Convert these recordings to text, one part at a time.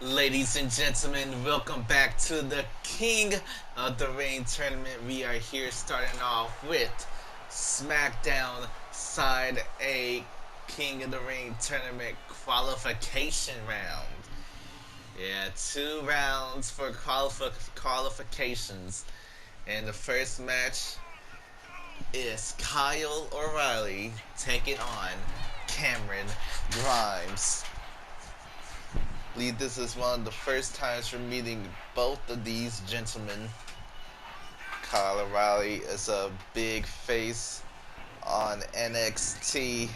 Ladies and gentlemen, welcome back to the King of the Ring tournament. We are here starting off with SmackDown Side A King of the Ring tournament qualification round. Yeah, 2 rounds for qualifications. And the first match is Kyle O'Reilly taking on Cameron Grimes. I believe this is one of the first times we're meeting both of these gentlemen. Kyle O'Reilly is a big face on NXT.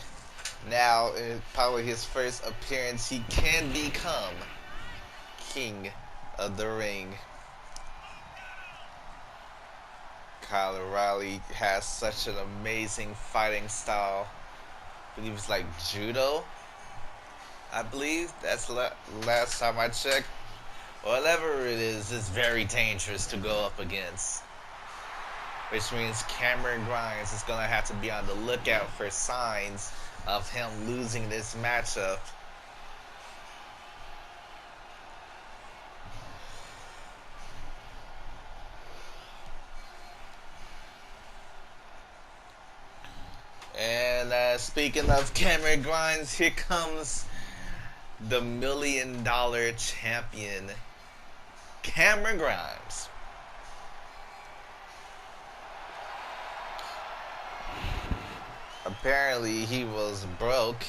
Now, in probably his first appearance, he can become King of the Ring. Kyle O'Reilly has such an amazing fighting style. I believe it's like judo. I believe that's last time I checked. Whatever it is very dangerous to go up against. Which means Cameron Grimes is going to have to be on the lookout for signs of him losing this matchup. And speaking of Cameron Grimes, here comes the $1 million champion, Cameron Grimes. Apparently he was broke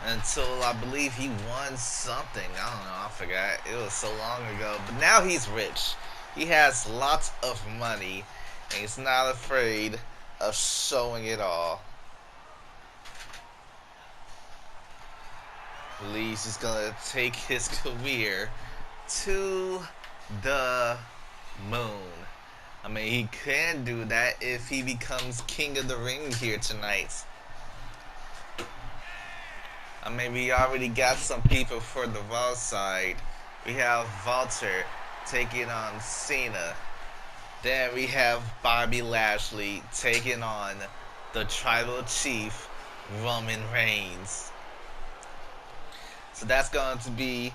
until I believe he won something. I don't know, I forgot. It was so long ago. But now he's rich. He has lots of money and he's not afraid of showing it all. Believes he's gonna take his career to the moon. I mean, he can do that if he becomes King of the Ring here tonight. I mean, we already got some people for the Raw side. We have Walter taking on Cena. Then we have Bobby Lashley taking on the Tribal Chief, Roman Reigns. So that's going to be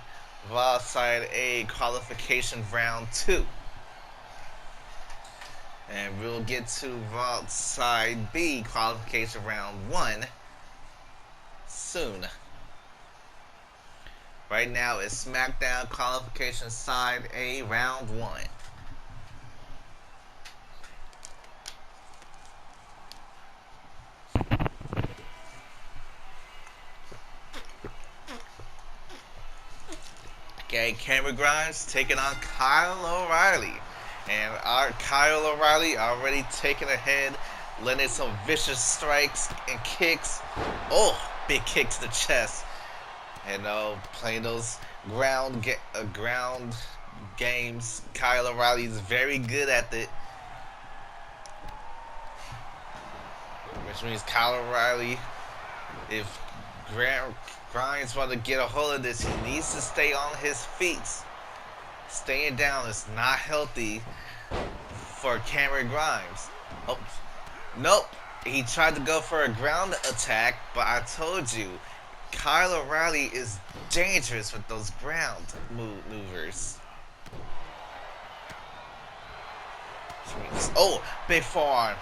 Raw Side A qualification round 2. And we'll get to Raw Side B qualification round 1 soon. Right now it's SmackDown qualification Side A round 1. Okay, Cameron Grimes taking on Kyle O'Reilly. And our Kyle O'Reilly already taking ahead, landing some vicious strikes and kicks. Oh, big kick to the chest. And playing those ground games. Kyle O'Reilly is very good at it. Which means Kyle O'Reilly, if Grimes want to get a hold of this, he needs to stay on his feet. Staying down is not healthy for Cameron Grimes. Oh, nope. He tried to go for a ground attack, but I told you, Kyle O'Reilly is dangerous with those ground maneuvers. Oh, big forearm.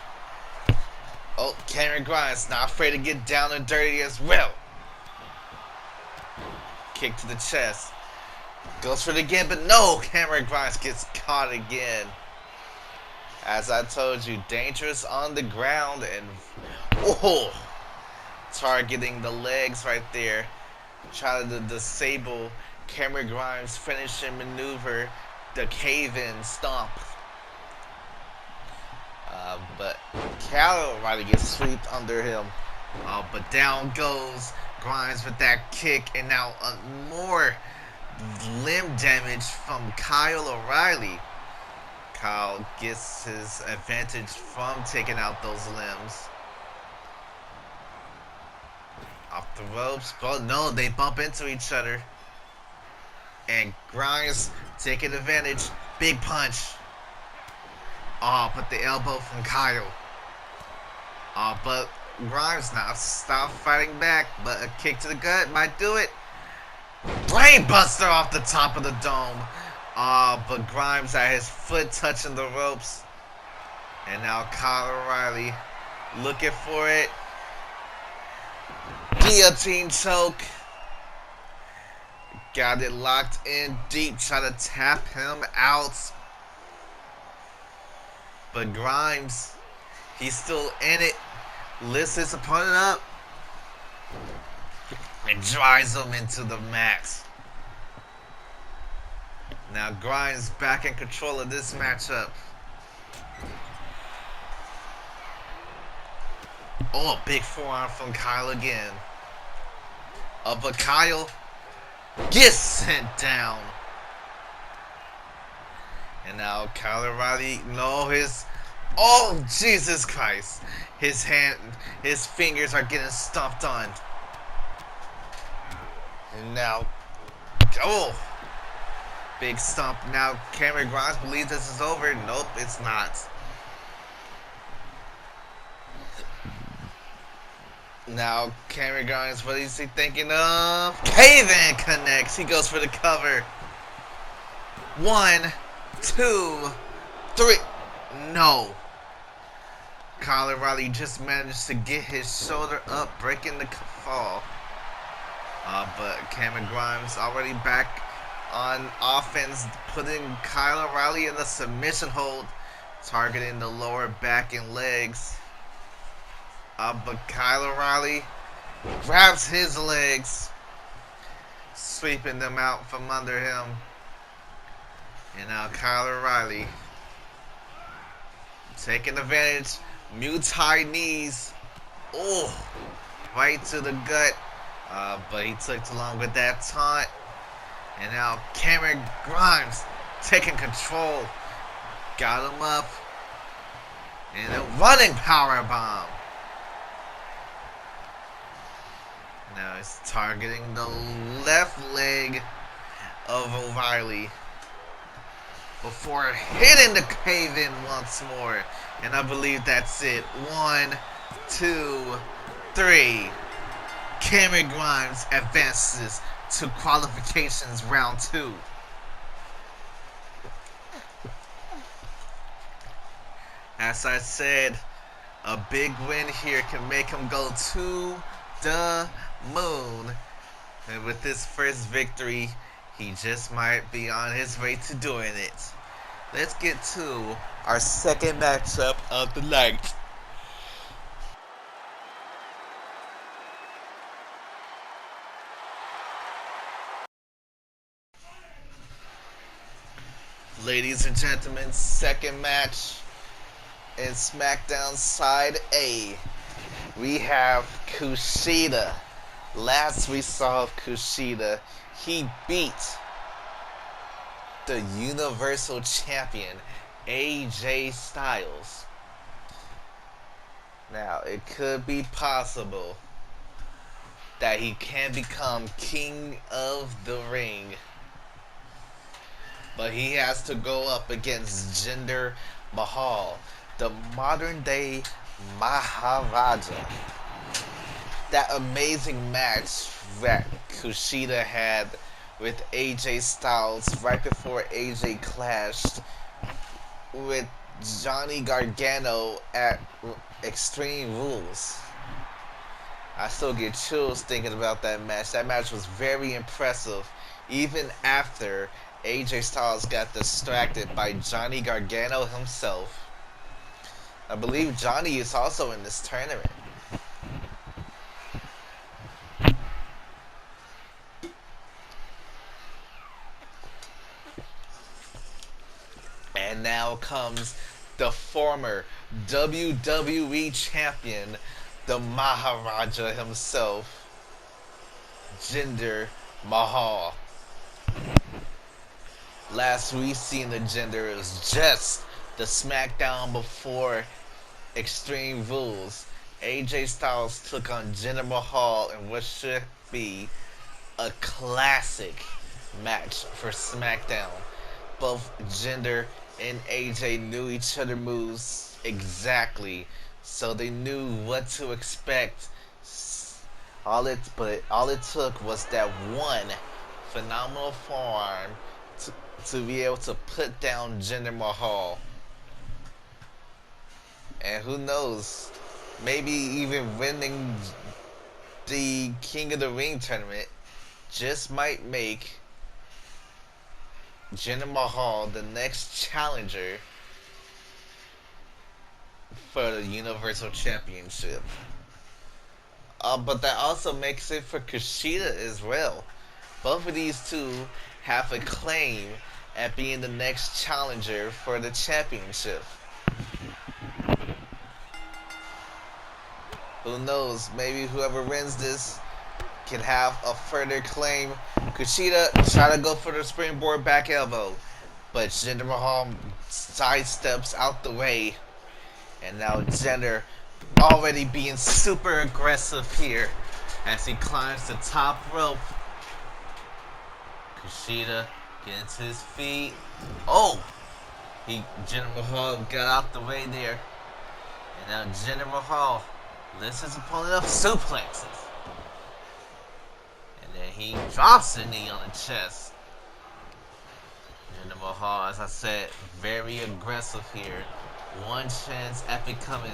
Oh, Cameron Grimes not afraid to get down and dirty as well. Kick to the chest. Goes for it again, but no! Cameron Grimes gets caught again. As I told you, dangerous on the ground and targeting the legs right there. Trying to disable Cameron Grimes' finishing maneuver, the cave-in stomp. But Kyle O'Reilly gets swept under him. But down goes Grimes with that kick, and now more limb damage from Kyle O'Reilly. Kyle gets his advantage from taking out those limbs. Off the ropes, but no, they bump into each other. And Grimes taking advantage. Big punch. But the elbow from Kyle. But Grimes now stop fighting back, but a kick to the gut might do it. Brainbuster off the top of the dome. But Grimes had his foot touching the ropes. And now Kyle O'Reilly looking for it. Guillotine choke. Got it locked in deep. Try to tap him out. But Grimes, he's still in it. Lifts his opponent up. And drives him into the mat. Now Grimes back in control of this matchup. Oh, big forearm from Kyle again. But Kyle gets sent down. And now Kyle O'Reilly, oh, Jesus Christ. His fingers are getting stomped on. And now, oh, big stomp. Now Cameron Grimes believes this is over. Nope, it's not. Now Cameron Grimes, what is he thinking of? Cave-in connects. He goes for the cover. 1, 2, 3. No. Kyle O'Reilly just managed to get his shoulder up, breaking the fall. But Cameron Grimes already back on offense, putting Kyle O'Reilly in the submission hold, targeting the lower back and legs. But Kyle O'Reilly grabs his legs, sweeping them out from under him. And now Kyle O'Reilly taking advantage. Muay Thai knees. Oh, right to the gut. But he took too long with that taunt. And now Cameron Grimes taking control. Got him up. And a running power bomb. Now he's targeting the left leg of O'Reilly before hitting the cave-in once more. And I believe that's it. 1, 2, 3. Cameron Grimes advances to qualifications round 2. As I said, a big win here can make him go to the moon. And with this first victory, he just might be on his way to doing it. Let's get to our second matchup of the night. Ladies and gentlemen, second match in SmackDown Side A. We have Kushida. Last we saw of Kushida, he beat the Universal Champion, AJ Styles. Now, it could be possible that he can become King of the Ring. But he has to go up against Jinder Mahal, the modern day Maharaja. That amazing match that Kushida had with AJ Styles right before AJ clashed with Johnny Gargano at Extreme Rules. I still get chills thinking about that match. That match was very impressive, even after AJ Styles got distracted by Johnny Gargano himself. I believe Johnny is also in this tournament. And now comes the former WWE Champion, the Maharaja himself, Jinder Mahal. Last we seen the Jinder, it was just the SmackDown before Extreme Rules. AJ Styles took on Jinder Mahal in what should be a classic match for SmackDown. Both Jinder and AJ knew each other's moves exactly, so they knew what to expect. All it took was that one phenomenal forearm to be able to put down Jinder Mahal. And who knows, maybe even winning the King of the Ring tournament just might make Jinder Mahal the next challenger for the Universal Championship. But that also makes it for Kushida as well. Both of these two have a claim at being the next challenger for the championship. Who knows, maybe whoever wins this can have a further claim. Kushida try to go for the springboard back elbow, but Jinder Mahal sidesteps out the way. And now Jinder already being super aggressive here as he climbs the top rope. Kushida getting to his feet. Oh! Jinder Mahal got out the way there. And now Jinder Mahal lifts his opponent up, suplexes. And then he drops a knee on the chest. Jinder Mahal, as I said, very aggressive here. One chance at becoming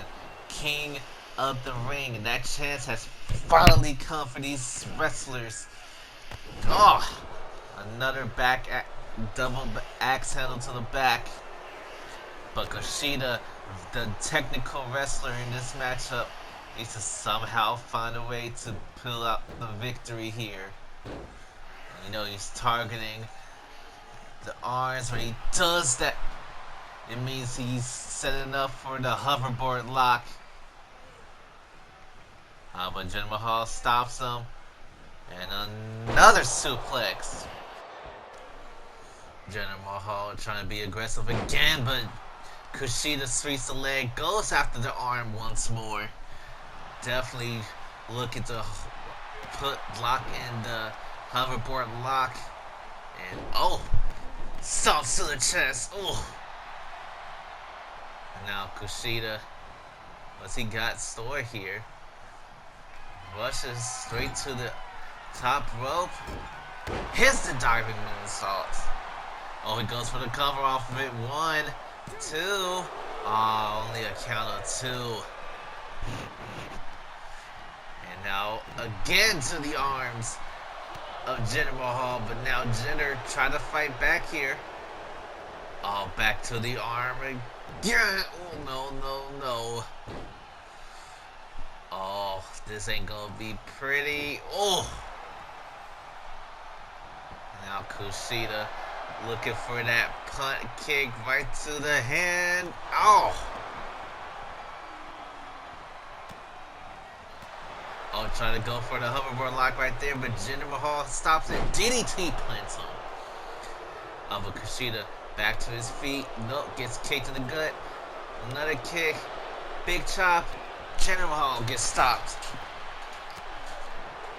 King of the Ring. And that chance has finally come for these wrestlers. Oh! Another double axe handle to the back. But Kushida, the technical wrestler in this matchup, needs to somehow find a way to pull out the victory here. You know, he's targeting the arms. When he does that, it means he's setting up for the hoverboard lock. But Jinder Mahal stops him. And another suplex. Jinder Mahal trying to be aggressive again, but Kushida sweeps the leg, goes after the arm once more. Definitely looking to lock in the hoverboard lock. And oh, stomps to the chest. Oh. And now Kushida, what's he got stored here? Rushes straight to the top rope. Hits the diving moonsault. Oh, he goes for the cover off of it. 1, 2. Oh, only a count of 2. And now again to the arms of Jinder Mahal, but now Jinder trying to fight back here. Oh, back to the arm again. Oh, no. Oh, this ain't gonna be pretty. Oh. Now Kushida looking for that punt kick right to the hand. Oh. Oh, trying to go for the hoverboard lock right there, but Jinder Mahal stops it. DDT plants him. But Kushida back to his feet. Nope, gets kicked in the gut. Another kick. Big chop. Jinder Mahal gets stopped.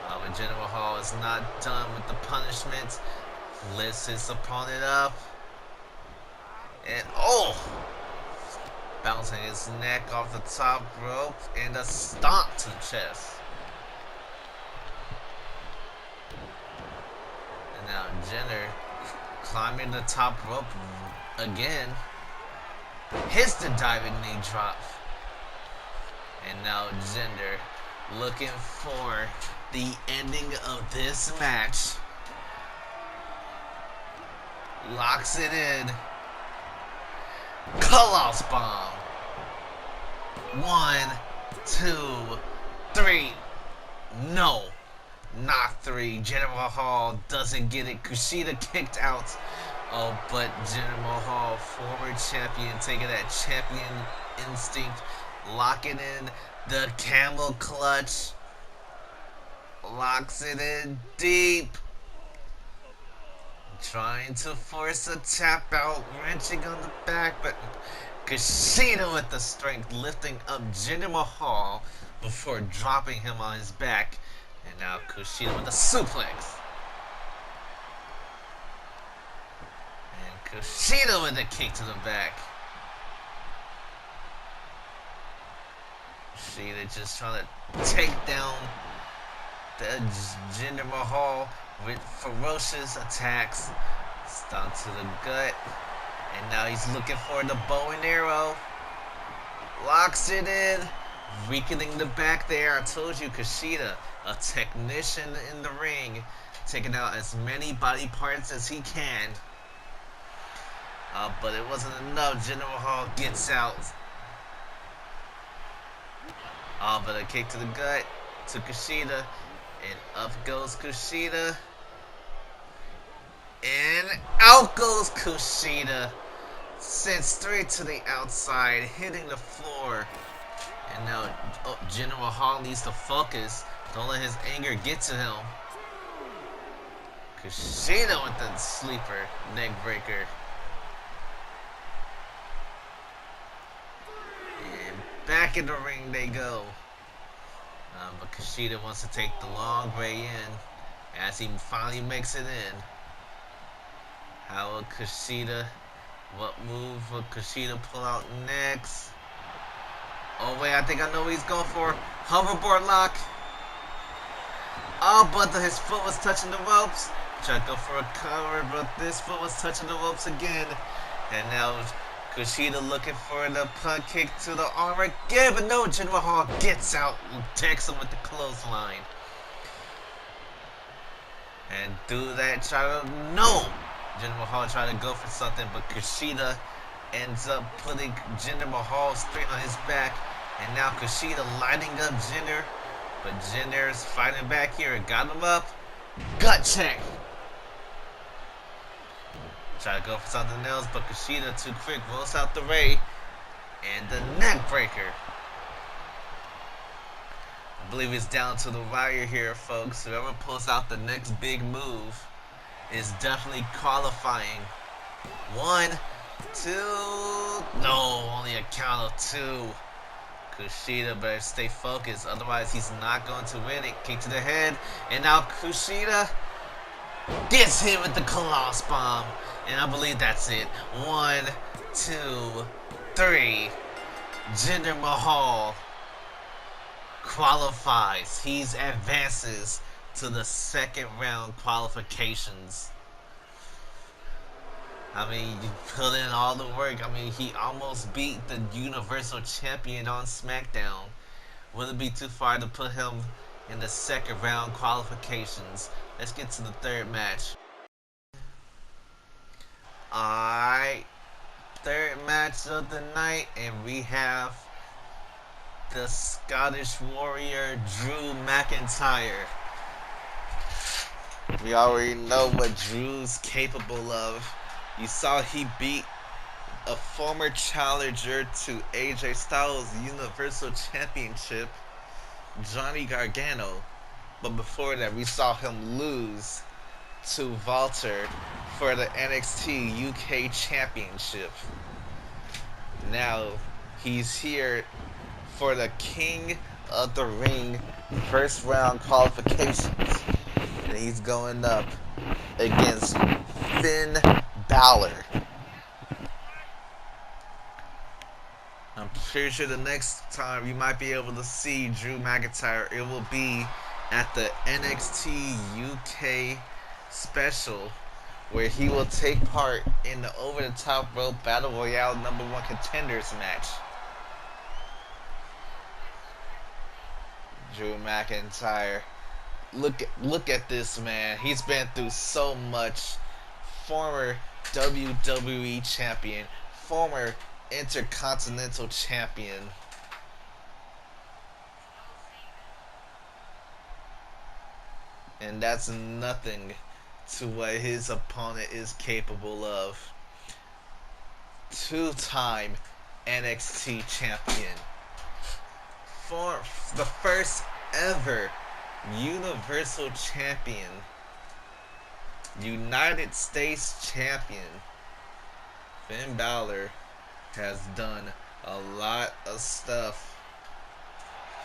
But Jinder Mahal is not done with the punishment. Lifts his opponent up. And oh! Bouncing his neck off the top rope. And a stomp to the chest. And now Jinder climbing the top rope again. Hits the diving knee drop. And now Jinder looking for the ending of this match. Locks it in. Coloss bomb. 1, 2, 3. No, not 3. Jinder Mahal doesn't get it. Kushida kicked out. Oh, but Jinder Mahal, former champion, taking that champion instinct, locking in the camel clutch. Locks it in deep. Trying to force a tap out, wrenching on the back, but Kushida with the strength, lifting up Jinder Mahal before dropping him on his back. And now Kushida with a suplex. And Kushida with a kick to the back. Kushida just trying to take down the Jinder Mahal. with ferocious attacks. Stomp to the gut. And now he's looking for the bow and arrow. Locks it in. Weakening the back there. I told you, Kushida, a technician in the ring, taking out as many body parts as he can. But it wasn't enough. General Hall gets out. But a kick to the gut to Kushida. And up goes Kushida. And out goes Kushida. Sent straight to the outside, hitting the floor. And now General Hall needs to focus. Don't let his anger get to him. Kushida with the sleeper neck breaker. And back in the ring they go. But Kushida wants to take the long way in as he finally makes it in. How will Kushida, what move will Kushida pull out next? Oh wait, I think I know what he's going for. Hoverboard lock. Oh, but his foot was touching the ropes. Tried to go for a cover, but this foot was touching the ropes again. And now Kushida looking for the punt kick to the arm again, but no, General Hall gets out and takes him with the clothesline. And do that, try to, no! General Hall tried to go for something, but Kushida ends up putting Jinder Mahal straight on his back. And now Kushida lighting up Jinder. But Jinder's fighting back here and got him up. Gut check. Try to go for something else, but Kushida too quick rolls out the way. And the neck breaker. I believe it's down to the wire here, folks. Whoever pulls out the next big move is definitely qualifying. 1, 2. No, only a count of 2. Kushida better stay focused, otherwise he's not going to win it. Kick to the head, and now Kushida gets hit with the Colossus Bomb. And I believe that's it. 1, 2, 3. Jinder Mahal qualifies. He advances to the second round qualifications. I mean, you put in all the work. I mean, he almost beat the Universal Champion on SmackDown. Wouldn't be too far to put him in the second round qualifications. Let's get to the third match. Alright. Third match of the night, and we have the Scottish Warrior Drew McIntyre. We already know what Drew's capable of. You saw he beat a former challenger to AJ Styles' Universal Championship, Johnny Gargano. But before that, we saw him lose to Walter for the NXT UK Championship. Now, he's here for the King of the Ring first round qualifications. And he's going up against Finn Balor. I'm pretty sure the next time you might be able to see Drew McIntyre, it will be at the NXT UK special, where he will take part in the over-the-top rope Battle Royale #1 contenders match. Drew McIntyre. Look at this man. He's been through so much. Former WWE champion, former Intercontinental champion. And that's nothing to what his opponent is capable of. Two-time NXT champion. For the first ever Universal champion. United States champion. Finn Balor has done a lot of stuff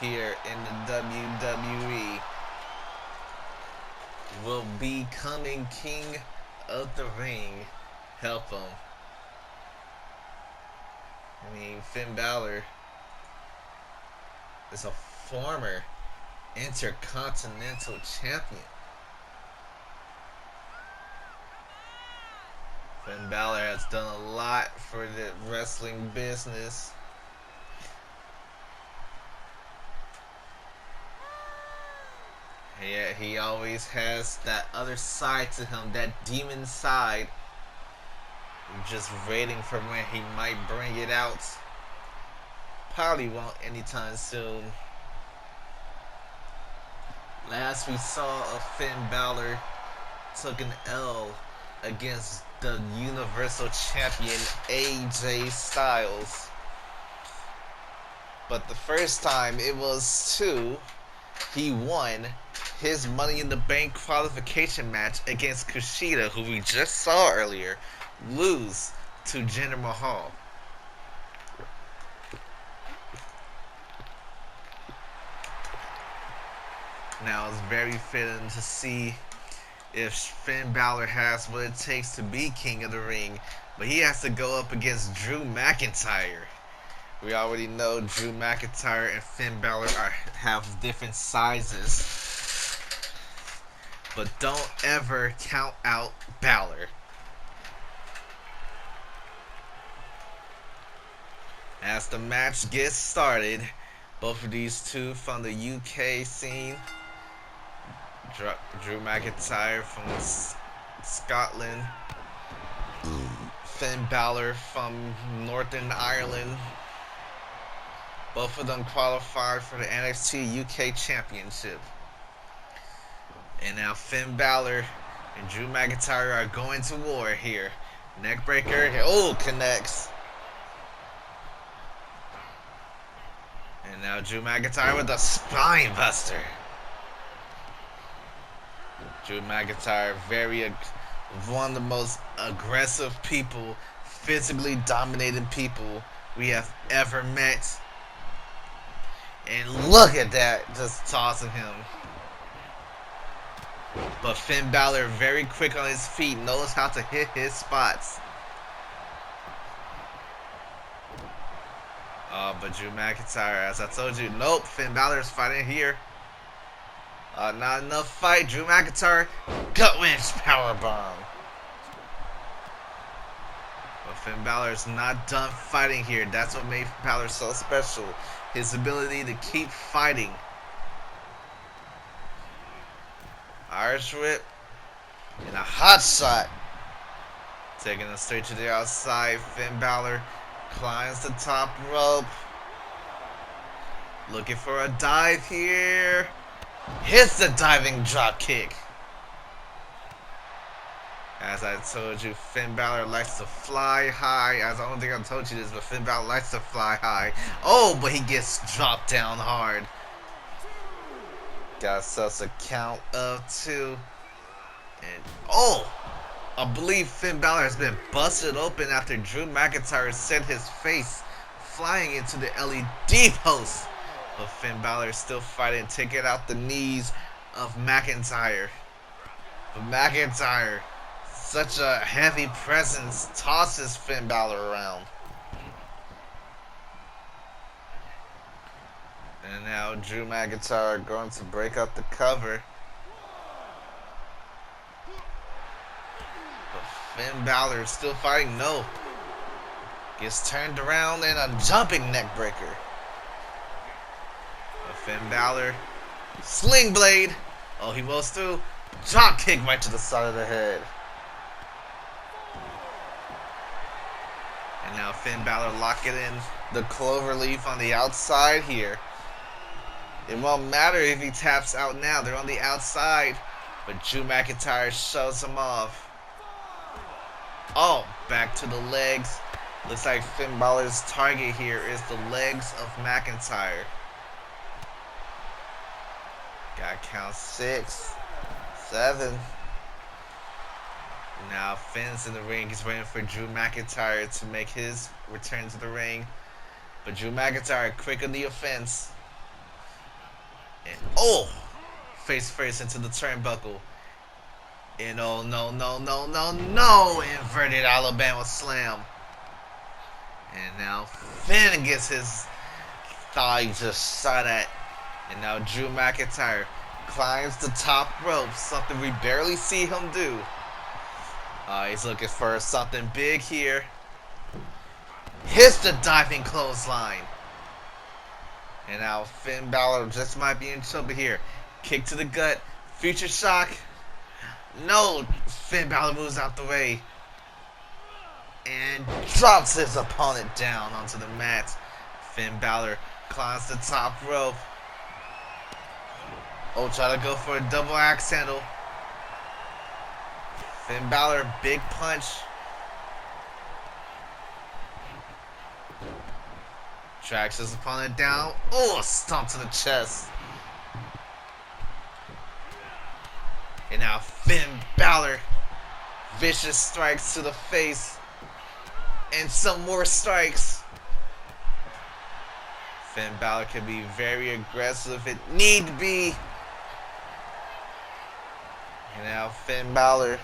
here in the WWE. Will becoming King of the Ring help him? I mean, Finn Balor is a former Intercontinental champion. Balor has done a lot for the wrestling business. Yeah, he always has that other side to him, that demon side. Just waiting for when he might bring it out. Probably won't anytime soon. Last we saw of Finn Balor took an L against the Universal Champion AJ Styles. But the first time it was he won his Money in the Bank qualification match against Kushida, who we just saw earlier, lose to Jinder Mahal. Now it's very fitting to see if Finn Balor has what it takes to be King of the Ring, but he has to go up against Drew McIntyre. We already know Drew McIntyre and Finn Balor have different sizes, but don't ever count out Balor. As the match gets started, both of these two from the UK scene, Drew McIntyre from Scotland, Finn Balor from Northern Ireland. Both of them qualified for the NXT UK Championship. And now Finn Balor and Drew McIntyre are going to war here. Neckbreaker, connects. And now Drew McIntyre with a spine buster. Drew McIntyre, one of the most aggressive people, physically dominating people we have ever met. And look at that, just tossing him. But Finn Balor, very quick on his feet, knows how to hit his spots. But Drew McIntyre, as I told you, nope, Finn Balor is fighting here. Not enough fight. Drew McIntyre, gut wrench powerbomb. But Finn Balor is not done fighting here. That's what made Balor so special. His ability to keep fighting. Irish whip and a hot shot. Taking us straight to the outside. Finn Balor climbs the top rope. Looking for a dive here. Hits the diving drop kick. As I told you, Finn Balor likes to fly high. I don't think I told you this, but Finn Balor likes to fly high. Oh, but he gets dropped down hard. Got us a count of 2. And I believe Finn Balor has been busted open after Drew McIntyre sent his face flying into the LED post. But Finn Balor is still fighting, taking out the knees of McIntyre. But McIntyre, such a heavy presence, tosses Finn Balor around. And now Drew McIntyre going to break up the cover. But Finn Balor is still fighting. No. Gets turned around and a jumping neck breaker. But Finn Balor, sling blade. Oh, he goes through. Drop kick right to the side of the head. And now Finn Balor locking in the cloverleaf on the outside here. It won't matter if he taps out now. They're on the outside. But Drew McIntyre shoves him off. Oh, back to the legs. Looks like Finn Balor's target here is the legs of McIntyre. Got count 6, 7. Now Finn's in the ring. He's waiting for Drew McIntyre to make his return to the ring. But Drew McIntyre quick on the offense. And face first into the turnbuckle. And no. Inverted Alabama slam. And now Finn gets his thigh just shot at. And now Drew McIntyre climbs the top rope. Something we barely see him do. He's looking for something big here. Hits the diving clothesline. And now Finn Balor just might be in trouble here. Kick to the gut. Future shock. No. Finn Balor moves out the way. And drops his opponent down onto the mat. Finn Balor climbs the top rope. Oh, try to go for a double axe handle. Finn Balor, big punch. Tracks his opponent down. Oh, a stomp to the chest. And now Finn Balor. Vicious strikes to the face. And some more strikes. Finn Balor can be very aggressive if it need be. And now Finn Balor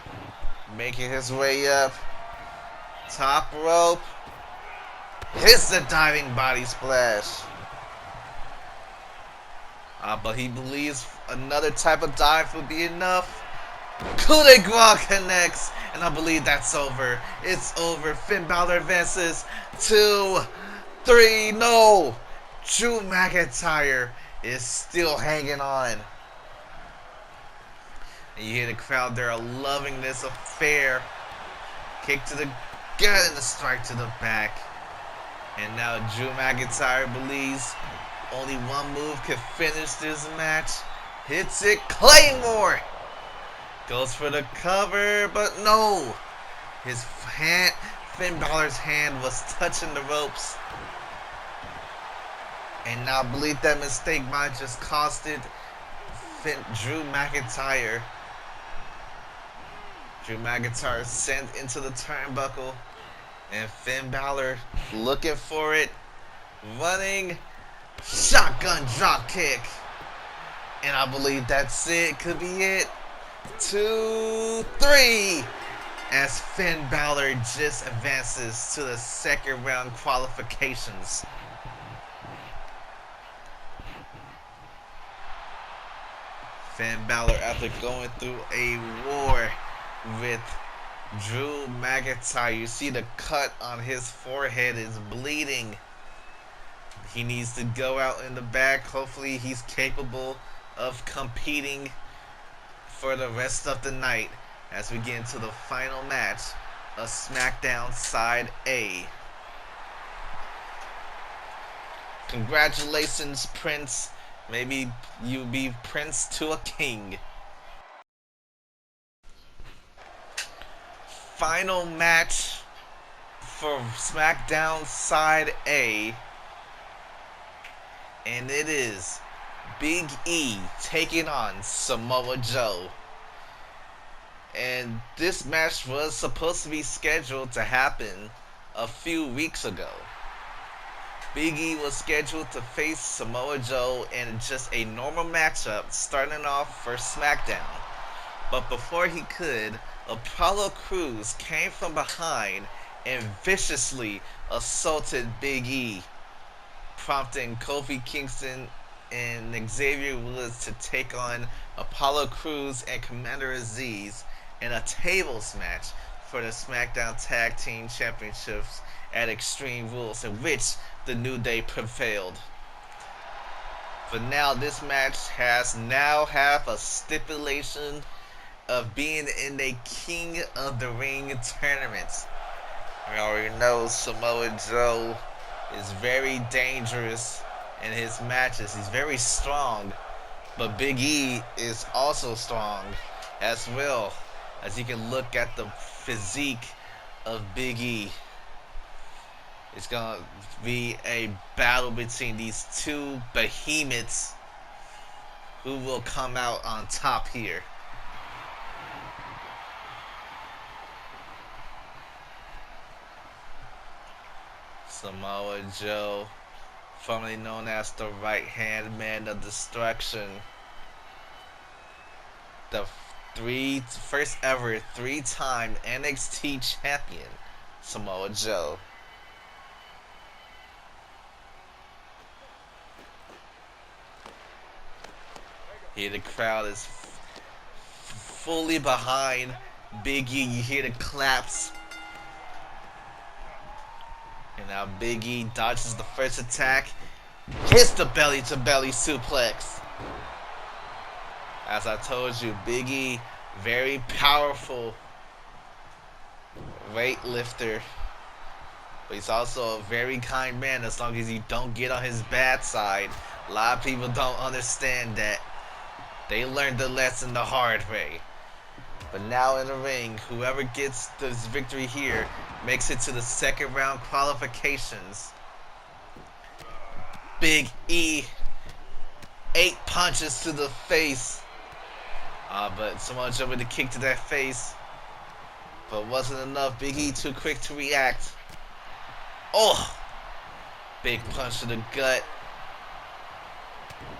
making his way up. Top rope. Hits the diving body splash. But he believes another type of dive would be enough. Coup de grace connects. And I believe that's over. It's over. Finn Balor advances. 2, 3, no. Drew McIntyre is still hanging on. And you hear the crowd there are loving this affair. Kick to the gut and a strike to the back. And now Drew McIntyre believes only one move can finish this match. Hits it, Claymore! Goes for the cover, but no! His hand, Finn Balor's hand was touching the ropes. And now I believe that mistake might just costed Drew McIntyre. Drew McIntyre sent into the turnbuckle. And Finn Balor looking for it. Running. Shotgun drop kick. And I believe that's it. Could be it. 2, 3. As Finn Balor just advances to the second round qualifications. Finn Balor, after going through a war with Drew McIntyre, you see the cut on his forehead is bleeding. He needs to go out in the back. Hopefully he's capable of competing for the rest of the night as we get into the final match of SmackDown Side A. Congratulations, Prince. Maybe you be Prince to a king. Final match for SmackDown Side A. And it is Big E taking on Samoa Joe. And this match was supposed to be scheduled to happen a few weeks ago. Big E was scheduled to face Samoa Joe in just a normal matchup starting off for SmackDown. But before he could, Apollo Crews came from behind and viciously assaulted Big E, prompting Kofi Kingston and Xavier Woods to take on Apollo Crews and Commander Aziz in a tables match for the SmackDown Tag Team Championships at Extreme Rules, in which the New Day prevailed. For now, this match has now have a stipulation of being in a King of the Ring tournament. We already know Samoa Joe is very dangerous in his matches. He's very strong, but Big E is also strong as well, as you can look at the physique of Big E. It's going to be a battle between these two behemoths. Who will come out on top here? Samoa Joe, formerly known as the right-hand man of destruction. The first ever three-time NXT champion, Samoa Joe. Here the crowd is fully behind Big E, you hear the claps. And now Big E dodges the first attack. Hits the belly-to-belly suplex. As I told you, Big E, very powerful weightlifter. But he's also a very kind man as long as you don't get on his bad side. A lot of people don't understand that. They learned the lesson the hard way. But now in the ring, whoever gets this victory here makes it to the second round qualifications. Big E, 8 punches to the face. But Samoa Joe with a kick to that face. But wasn't enough. Big E too quick to react. Oh! Big punch to the gut.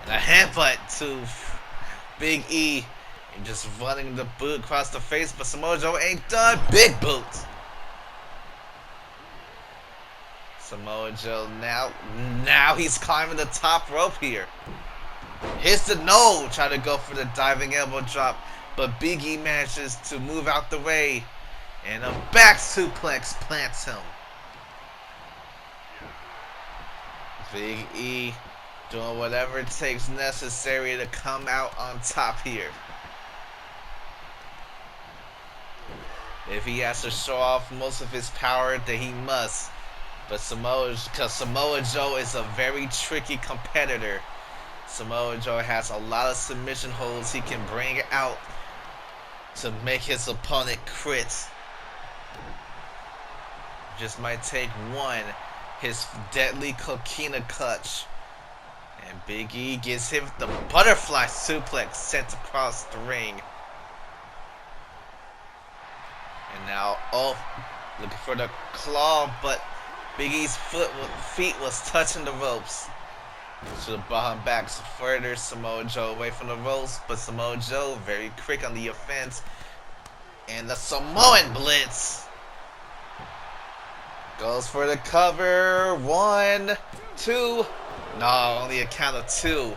And a headbutt to Big E. And just running the boot across the face. But Samoa Joe ain't done. Big boot. Samoa Joe now he's climbing the top rope here. Hits the no, try to go for the diving elbow drop, but Big E manages to move out the way, and a back suplex plants him. Big E doing whatever it takes necessary to come out on top here. If he has to show off most of his power, then he must. But because Samoa Joe is a very tricky competitor. Samoa Joe has a lot of submission holds he can bring out to make his opponent quit. Just might take one, his deadly coquina clutch. And Big E gets hit with the butterfly suplex sent across the ring. And now, looking for the claw, but Big E's feet was touching the ropes. Should have brought him back further. Samoa Joe away from the ropes, but Samoa Joe very quick on the offense. And the Samoan Blitz goes for the cover. 1, 2. No, only a count of 2.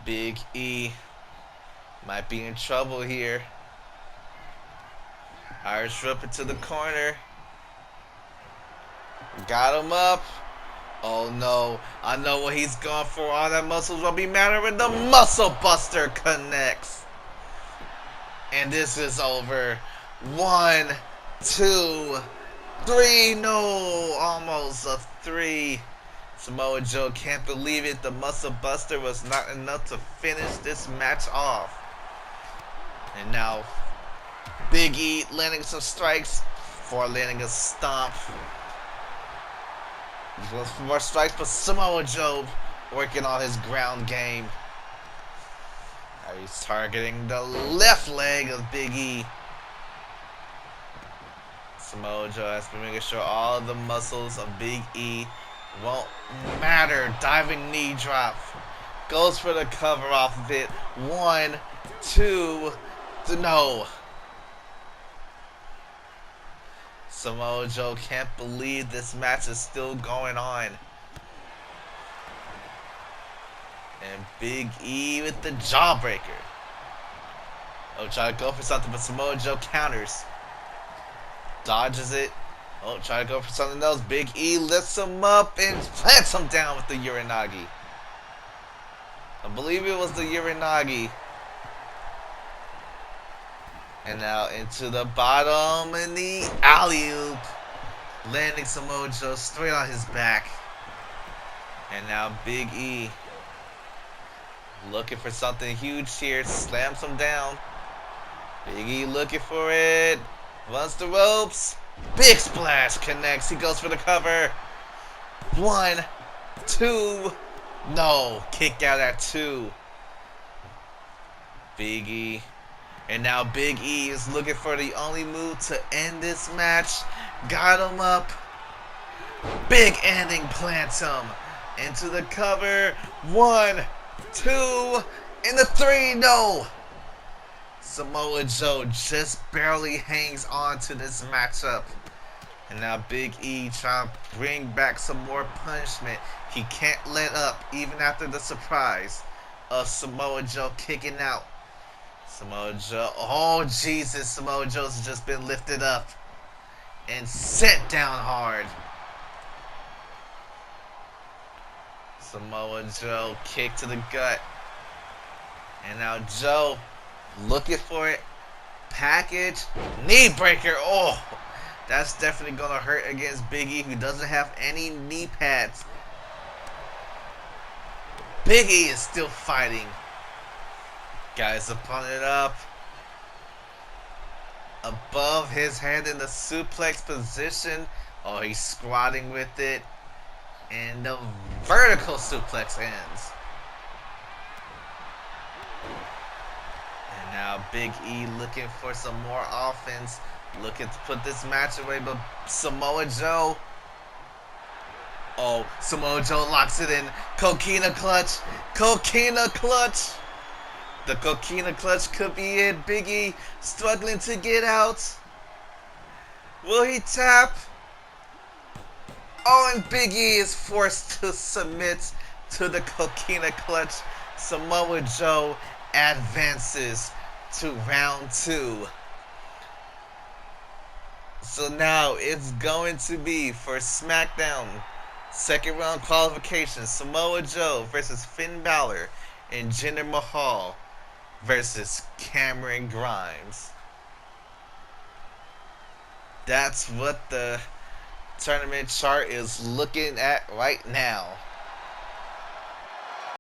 Big E might be in trouble here. Irish Whip into the corner. Got him up. Oh no, I know what he's going for. All that muscles will be matter when the Muscle Buster connects. And this is over. 1, 2, 3. No, almost a 3. Samoa Joe can't believe it. The Muscle Buster was not enough to finish this match off. And now Big E landing some strikes before landing a stomp. He's going for more strikes, but Samoa Joe working on his ground game. Now he's targeting the left leg of Big E. Samoa Joe has been making sure all the muscles of Big E won't matter. Diving knee drop. Goes for the cover off of it. 1, 2, no. Samoa Joe can't believe this match is still going on. And Big E with the jawbreaker. Oh, try to go for something, but Samoa Joe counters. Dodges it. Oh, try to go for something else. Big E lifts him up and plants him down with the Uranagi. I believe it was the Uranagi. And now into the bottom and the alley-oop. Landing Samoa Joe straight on his back. And now Big E looking for something huge here. Slams him down. Big E looking for it. Runs the ropes. Big splash connects. He goes for the cover. 1, 2. No. Kick out at 2. Big E. And now Big E is looking for the only move to end this match. Got him up. Big ending plants him into the cover. 1, 2, and the 3. No. Samoa Joe just barely hangs on to this matchup. And now Big E trying to bring back some more punishment. He can't let up even after the surprise of Samoa Joe kicking out. Samoa Joe. Oh, Jesus. Samoa Joe's just been lifted up and set down hard. Samoa Joe kick to the gut. And now Joe looking for it. Package. Knee breaker. Oh, that's definitely going to hurt against Big E, who doesn't have any knee pads. Big E is still fighting. Guys, upon it up. Above his head in the suplex position. Oh, he's squatting with it. And the vertical suplex ends. And now Big E looking for some more offense. Looking to put this match away, but Samoa Joe. Oh, Samoa Joe locks it in. Coquina clutch. Coquina clutch. The Coquina clutch could be it. Big E struggling to get out. Will he tap? Oh, and Big E is forced to submit to the Coquina clutch. Samoa Joe advances to round 2. So now it's going to be for SmackDown second round qualification. Samoa Joe versus Finn Balor and Jinder Mahal versus Cameron Grimes. That's what the tournament chart is looking at right now.